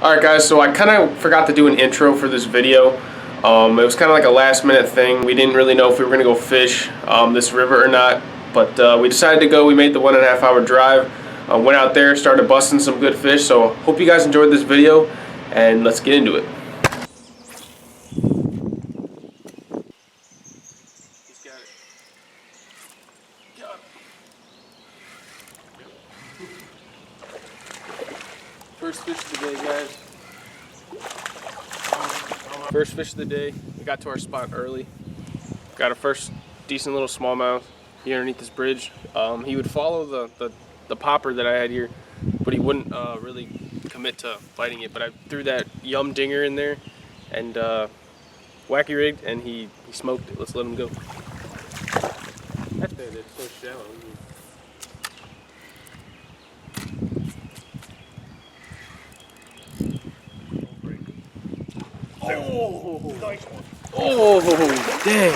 Alright guys, so I kind of forgot to do an intro for this video. It was kind of like a last minute thing. We didn't really know if we were going to go fish this river or not, but we decided to go. We made the 1.5 hour drive, went out there, started busting some good fish. So hope you guys enjoyed this video, and let's get into it. He's got it. Got it. First fish of the day, guys. First fish of the day. We got to our spot early. Got our first decent little smallmouth here underneath this bridge. He would follow the popper that I had here, but he wouldn't really commit to biting it. But I threw that yum dinger in there and wacky rigged, and he smoked it. Let's let him go. That's bad. It's so shallow. Oh, nice one. Oh, dang.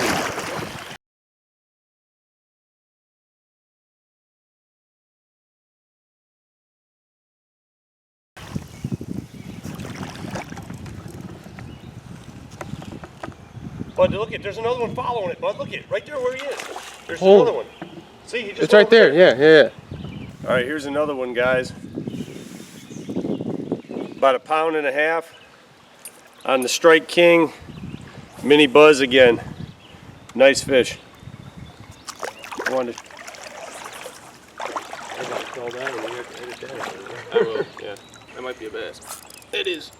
Bud, look at, there's another one following it, Bud. Look at, right there where he is. There's another one. See, he just it's right there. Yeah. All right, here's another one, guys. About 1.5 pounds on the Strike King mini buzz again. Nice fish. I wanted to... I will, yeah. That might be a bass. It is.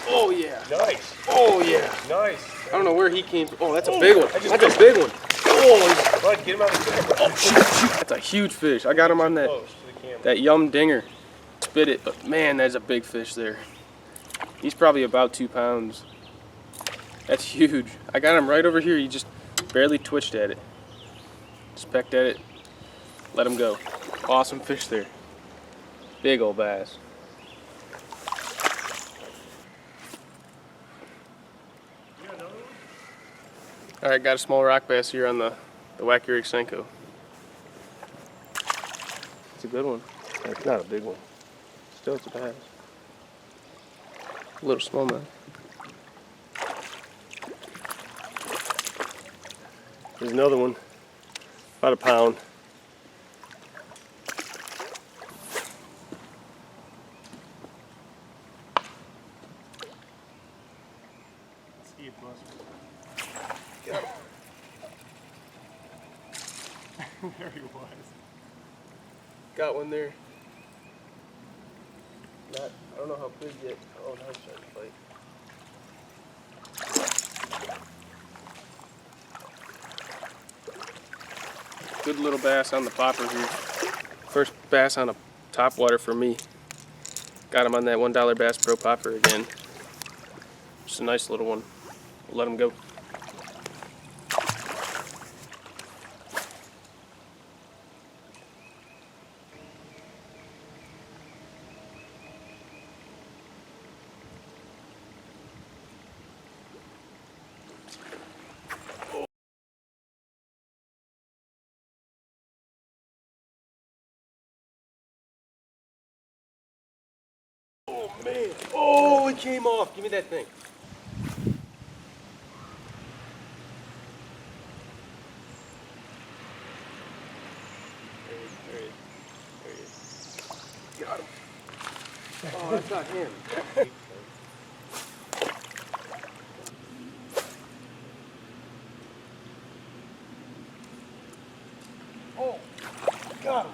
Oh, yeah. Nice. Oh, yeah. Nice. I don't know where he came from. Oh, that's a big one. That's a big one. Oh, Bud, get him out of the camera. Oh, shoot. That's a huge fish. I got him on that yum dinger. Spit it, but man, that's a big fish there. He's probably about 2 pounds. That's huge. I got him right over here. He just barely twitched at it. Just pecked at it. Let him go. Awesome fish there. Big old bass. Alright, got a small rock bass here on the Wacky Rig Senko. It's a good one. It's not a big one. Still, it's a bass. A little smallmouth. There's another one. About 1 pound. Got him. There he was. Got one there. I don't know how big yet. Oh, now he's trying to fight. Good little bass on the popper here. First bass on a topwater for me. Got him on that $1 Bass Pro popper again. Just a nice little one. We'll let him go. Oh man! Oh, it came off. Give me that thing. There he is. Got him. Oh, that's not him. Oh, got him.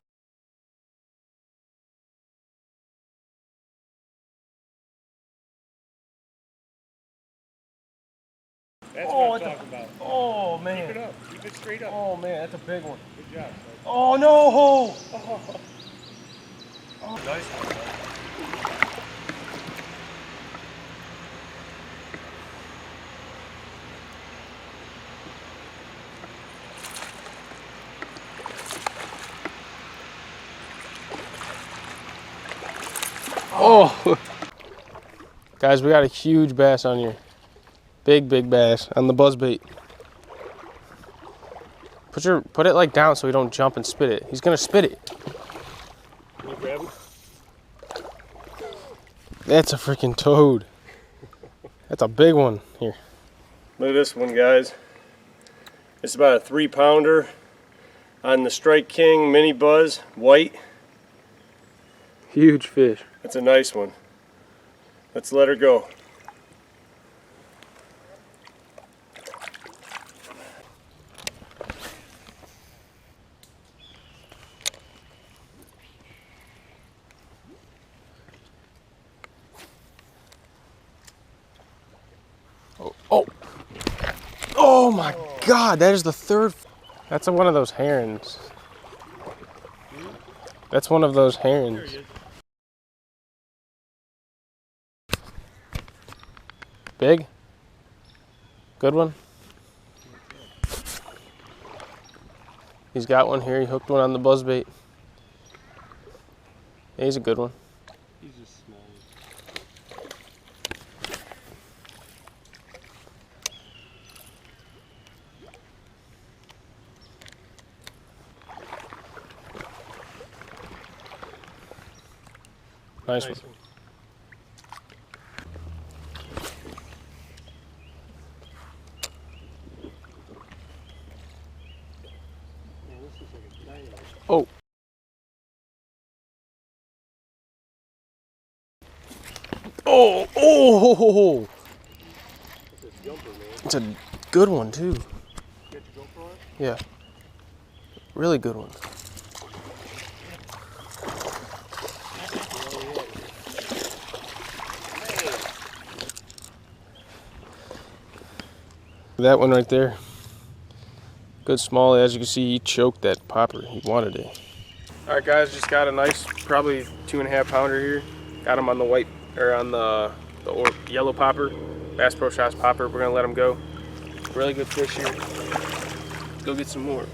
That's what I'm talking about. Oh, man. Keep it up. Keep it straight up. Oh, man. That's a big one. Good job. Oh, no. Oh. Oh. Nice one. Oh. Guys, we got a huge bass on here. Big bass on the buzzbait. Put it like down so he don't jump and spit it. He's gonna spit it. Can you grab him? That's a freaking toad. That's a big one. Here. Look at this one, guys. It's about a 3-pounder on the Strike King Mini Buzz, white. Huge fish. That's a nice one. Let's let her go. Oh. Oh my God, that is the third. That's one of those herons. That's one of those herons. Big? Good one? He's got one here. He hooked one on the buzzbait. Yeah, he's a good one. He's just small. Nice one. Oh. Oh, oh! It's a good one too. Yeah, really good one. That one right there. Good small. As you can see, he choked that popper. He wanted it. All right, guys, just got a nice, probably 2.5 pounder here. Got him on the white, or on the yellow popper, Bass Pro Shops popper. We're gonna let him go. Really good fish here. Let's go get some more.